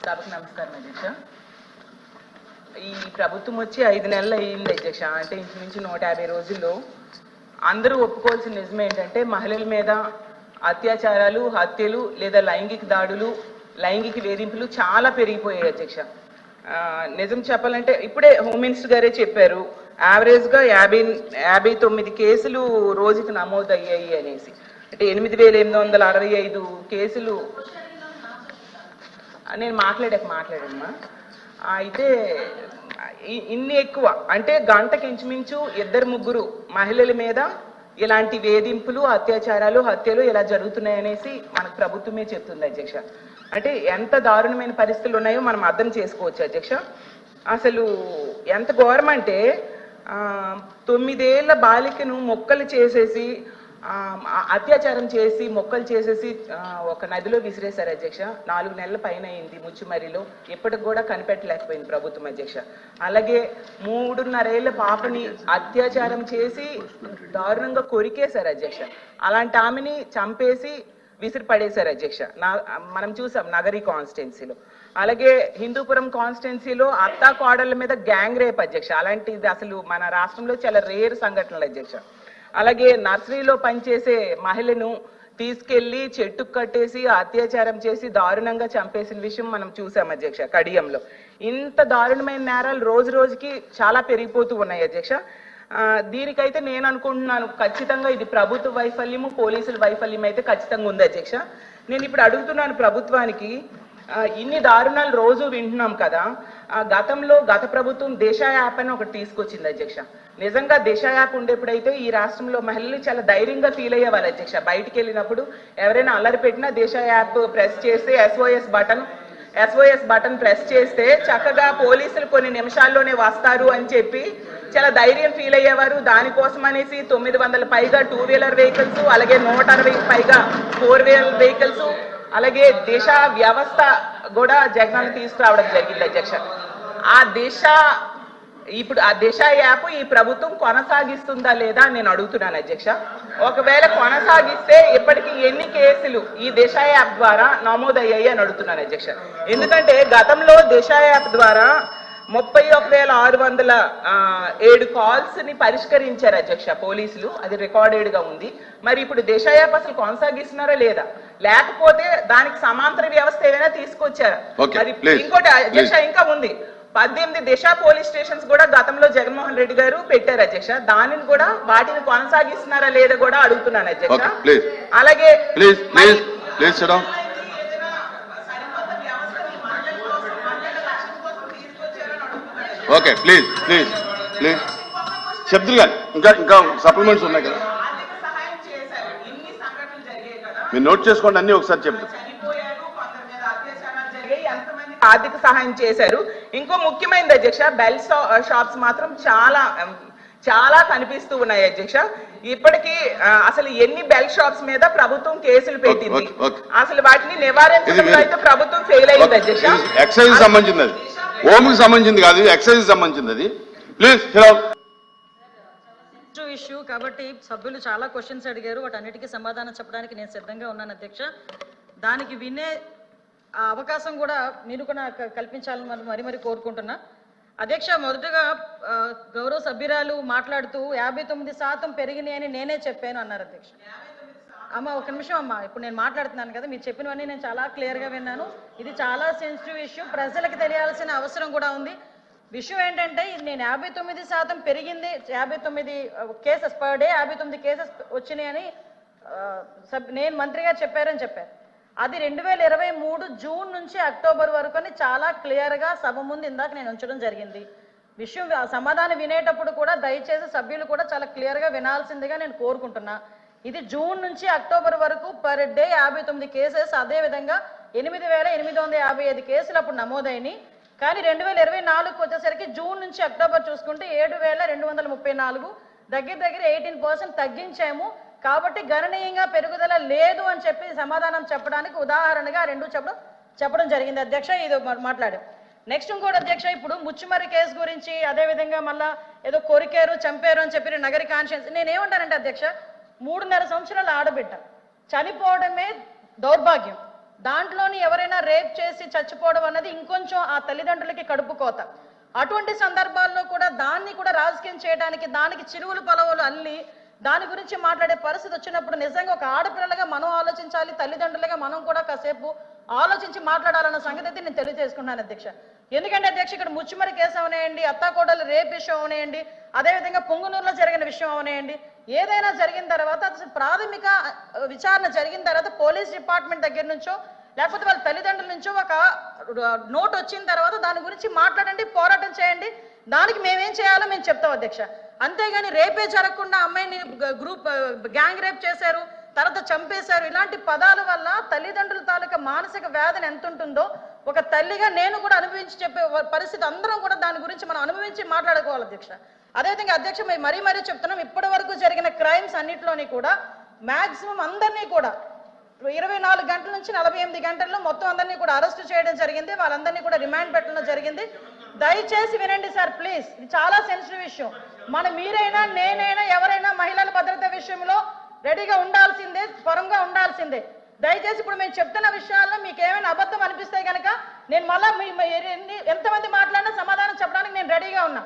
సభకు నమస్కారం అధ్యక్ష. ఈ ప్రభుత్వం వచ్చి 5 నెలలు అయ్యింది అధ్యక్ష. అంటే ఇంచుమించు 150 రోజుల్లో అందరూ ఒప్పుకోవాల్సిన నిజం ఏంటంటే మహిళల మీద అత్యాచారాలు, హత్యలు లేదా లైంగిక దాడులు, లైంగిక వేధింపులు చాలా పెరిగిపోయాయి అధ్యక్ష. నిజం చెప్పాలంటే ఇప్పుడే హోమ్ మినిస్టర్ గారే చెప్పారు, యావరేజ్గా 59 కేసులు రోజుకి నమోదయ్యాయి అనేసి. అంటే 8,865 కేసులు. నేను మాట్లాడమ్మా. అయితే ఇన్ని ఎక్కువ అంటే గంటకి ఇంచుమించు 2-3 మహిళల మీద ఇలాంటి వేధింపులు, అత్యాచారాలు, హత్యలు ఇలా జరుగుతున్నాయనేసి మనకు ప్రభుత్వమే చెప్తుంది అధ్యక్ష. అంటే ఎంత దారుణమైన పరిస్థితులు ఉన్నాయో మనం అర్థం చేసుకోవచ్చు అధ్యక్ష. అసలు ఎంత ఘోరం అంటే 9 ఏళ్ల బాలికను మొక్కలు చేసేసి అత్యాచారం చేసి మొక్కలు చేసేసి ఒక నదిలో విసిరేశారు అధ్యక్ష. 4 నెలల పైన అయింది ముచ్చుమరిలో. ఇప్పటికి కూడా కనిపెట్టలేకపోయింది ప్రభుత్వం అధ్యక్ష. అలాగే 3.5 ఏళ్ల పాపని అత్యాచారం చేసి దారుణంగా కొరికేశారు అధ్యక్ష. అలాంటి ఆమెని చంపేసి విసిరి పడేశారు అధ్యక్ష. మనం చూసాం నగరి కాన్స్టిట్యున్సీలో. అలాగే హిందూపురం కాన్స్టిట్యున్సీలో అత్తా కోడళ్ళ మీద గ్యాంగ్ రేప్ అధ్యక్ష. అలాంటిది అసలు మన రాష్ట్రంలో చాలా రేర్ సంఘటనలు అధ్యక్ష. అలాగే నర్సరీలో పనిచేసే మహిళను తీసుకెళ్లి చెట్టుకు కట్టేసి అత్యాచారం చేసి దారుణంగా చంపేసిన విషయం మనం చూసాం అధ్యక్ష కడియంలో. ఇంత దారుణమైన నేరాలు రోజు రోజుకి చాలా పెరిగిపోతూ ఉన్నాయి అధ్యక్ష. దీనికైతే నేను అనుకుంటున్నాను ఖచ్చితంగా ఇది ప్రభుత్వ వైఫల్యము, పోలీసుల వైఫల్యం అయితే ఖచ్చితంగా ఉంది అధ్యక్ష. నేను ఇప్పుడు అడుగుతున్నాను ప్రభుత్వానికి, ఇన్ని దారుణాలు రోజు వింటున్నాం కదా. గతంలో గత ప్రభుత్వం దిశ యాప్ అని ఒకటి తీసుకొచ్చింది అధ్యక్ష. నిజంగా దిశ యాప్ ఉండేప్పుడైతే ఈ రాష్ట్రంలో మహిళలు చాలా ధైర్యంగా ఫీల్ అయ్యేవాళ్ళు అధ్యక్ష. బయటికి వెళ్ళినప్పుడు ఎవరైనా అల్లరి పెట్టినా దిశ యాప్ ప్రెస్ చేస్తే SOS బటన్ ప్రెస్ చేస్తే చక్కగా పోలీసులు కొన్ని నిమిషాల్లోనే వస్తారు అని చెప్పి చాలా ధైర్యం ఫీల్ అయ్యేవారు. దానికోసం అనేసి 900 పైగా 2-వీలర్ వెహికల్స్, అలాగే 160 పైగా 4-వీలర్ వెహికల్స్, అలాగే దిశ వ్యవస్థ కూడా జగనన్న తీసుకురావడం జరిగింది అధ్యక్ష. ఇప్పుడు ఆ దిశ యాప్ ఈ ప్రభుత్వం కొనసాగిస్తుందా లేదా నేను అడుగుతున్నాను అధ్యక్ష. ఒకవేళ కొనసాగిస్తే ఇప్పటికీ ఎన్ని కేసులు ఈ దిశ యాప్ ద్వారా నమోదయ్యాయి అని అడుగుతున్నాను అధ్యక్ష. ఎందుకంటే గతంలో దిశ యాప్ ద్వారా 31,607 కాల్స్ ని పరిష్కరించారు అధ్యక్ష పోలీసులు. అది రికార్డెడ్ గా ఉంది. మరి ఇప్పుడు దిశ యాప్ అసలు కొనసాగిస్తున్నారా లేదా, లేకపోతే దానికి సమాంతర వ్యవస్థ ఏదైనా తీసుకొచ్చారా? ఇంకోటి అధ్యక్ష ఇంకా ఉంది, 18 దిశ పోలీస్ స్టేషన్స్ కూడా గతంలో జగన్మోహన్ రెడ్డి గారు పెట్టారు అధ్యక్ష. దానిని కూడా వాటిని కొనసాగిస్తున్నారా లేదా కూడా అడుగుతున్నాను అధ్యక్ష. అలాగే ఓకే ప్లీజ్ శబ్దులు గారు ఇంకా సప్లిమెంట్స్ ఉన్నాయి కదా, మీరు నోట్ చేసుకోండి అన్ని ఒకసారి చెప్తారు. ఆర్థిక సహాయం చేశారు. ఇంకో ముఖ్యమైనది అధ్యక్ష, బెల్ షాప్స్ మాత్రం చాలా కనిపిస్తూ ఉన్నాయి అధ్యక్ష. ఇప్పటికీ అసలు ఎన్ని బెల్ షాప్స్ మీద ప్రభుత్వం కేసులు పెట్టింది, అసలు వాటిని నివారించడంలో అయితే ప్రభుత్వం ఫెయిల్ అయింది అధ్యక్ష. ఎక్సైజ్ సంబంధించింది, అది హోమ్కి సంబంధించింది కాదు, ఎక్సైజ్ సంబంధించింది. అది ప్లీజ్ ఇష్యూ కాబట్టి సభ్యులు చాలా క్వశ్చన్స్ అడిగారు, వాటన్నిటికీ సమాధానం చెప్పడానికి నేను సిద్ధంగా ఉన్నాను అధ్యక్ష. దానికి వినే అవకాశం కూడా మీరు కూడా కల్పించాలని మరి కోరుకుంటున్నా అధ్యక్ష. మొదటగా గౌరవ సభ్యురాలు మాట్లాడుతూ 59% పెరిగినాయని నేనే చెప్పాను అన్నారు అధ్యక్ష. అమ్మ ఒక నిమిషం అమ్మ, ఇప్పుడు నేను మాట్లాడుతున్నాను కదా, మీరు చెప్పినవన్నీ నేను చాలా క్లియర్గా విన్నాను. ఇది చాలా సెన్సిటివ్ ఇష్యూ, ప్రజలకు తెలియాల్సిన అవసరం కూడా ఉంది. విషయం ఏంటంటే నేను 59% పెరిగింది, 59 కేసెస్ పర్ డే 59 కేసెస్ వచ్చినాయని నేను మంత్రి గారు చెప్పారని చెప్పారు. అది 2023 జూన్ నుంచి అక్టోబర్ వరకు అని చాలా క్లియర్గా సభ ముందు ఇందాక నేను ఉంచడం జరిగింది. విషయం సమాధానం వినేటప్పుడు కూడా దయచేసి సభ్యులు కూడా చాలా క్లియర్గా వినాల్సిందిగా నేను కోరుకుంటున్నా. ఇది జూన్ నుంచి అక్టోబర్ వరకు పర్ డే 59 కేసెస్, అదేవిధంగా 8,855 కేసులు అప్పుడు నమోదైనవి. కానీ 2024 వచ్చేసరికి జూన్ నుంచి అక్టోబర్ చూసుకుంటే 7,234, దగ్గర 18% తగ్గించాము. కాబట్టి గణనీయంగా పెరుగుదల లేదు అని చెప్పి సమాధానం చెప్పడానికి ఉదాహరణగా 2 చెప్పడం జరిగింది అధ్యక్ష. ఇది మాట్లాడాం. నెక్స్ట్ ఇంకోటి అధ్యక్ష, ఇప్పుడు ముచ్చుమర్రి కేసు గురించి అదేవిధంగా మళ్ళా ఏదో కొరికారు చంపారు అని చెప్పి నగరి కాన్షియన్స్, నేనేమంటానంటే అధ్యక్ష, 3.5 సంవత్సరాల ఆడబిడ్డ చనిపోవడమే దౌర్భాగ్యం. దాంట్లోని ఎవరైనా రేప్ చేసి చచ్చిపోవడం అన్నది ఇంకొంచెం ఆ తల్లిదండ్రులకి కడుపు కోత. అటువంటి సందర్భాల్లో కూడా దాన్ని కూడా రాజకీయం చేయడానికి, దానికి చిరువులు పొలవులు అల్లి దాని గురించి మాట్లాడే పరిస్థితి వచ్చినప్పుడు నిజంగా ఒక ఆడపిల్లలుగా మనం ఆలోచించాలి, తల్లిదండ్రులుగా మనం కూడా కాసేపు ఆలోచించి మాట్లాడాలన్న సంగతి అయితే నేను తెలియజేసుకున్నాను అధ్యక్ష. ఎందుకంటే అధ్యక్ష, ఇక్కడ ముచ్చుమరి కేసు అవనేయండి, అత్తాకోడలు రేప్ విషయం అవనేయండి, అదేవిధంగా పొంగునూరులో జరిగిన విషయం అవనేయండి, ఏదైనా జరిగిన తర్వాత అసలు ప్రాథమిక విచారణ జరిగిన తర్వాత పోలీస్ డిపార్ట్మెంట్ దగ్గర నుంచో లేకపోతే వాళ్ళ తల్లిదండ్రుల నుంచో ఒక నోట్ వచ్చిన తర్వాత దాని గురించి మాట్లాడండి, పోరాటం చేయండి, దానికి మేమేం చేయాలో మేము చెప్తాం అధ్యక్ష. అంతేగాని రేపే జరగకుండా అమ్మాయిని గ్యాంగ్ రేప్ చేశారు, తర్వాత చంపేశారు, ఇలాంటి పదాల వల్ల తల్లిదండ్రుల తాలూకా మానసిక వేదన ఎంత ఉంటుందో ఒక తల్లిగా నేను కూడా అనుభవించి చెప్పే పరిస్థితి అందరం కూడా దాని గురించి మనం అనుభవించి మాట్లాడుకోవాలి అధ్యక్ష. అదేవిధంగా అధ్యక్ష, మేము మరీ చెప్తున్నాం, ఇప్పటి వరకు జరిగిన క్రైమ్స్ అన్నింటిలోని కూడా మాక్సిమం అందరినీ కూడా 24 గంటల నుంచి 48 గంటల్లో మొత్తం అందరినీ కూడా అరెస్ట్ చేయడం జరిగింది, వాళ్ళందరినీ కూడా రిమాండ్ పెట్టడం జరిగింది. దయచేసి వినండి సార్ ప్లీజ్, ఇది చాలా సెన్సిటివ్ విషయం. మీరైనా నేనైనా ఎవరైనా మహిళల భద్రత విషయంలో రెడీగా ఉండాల్సిందే, పరంగా ఉండాల్సిందే. దయచేసి ఇప్పుడు మేము చెప్తున్న విషయాల్లో మీకు ఏమైనా అబద్ధం అనిపిస్తే కనుక నేను మళ్ళీ ఎంతమంది మాట్లాడినా సమాధానం చెప్పడానికి నేను రెడీగా ఉన్నా.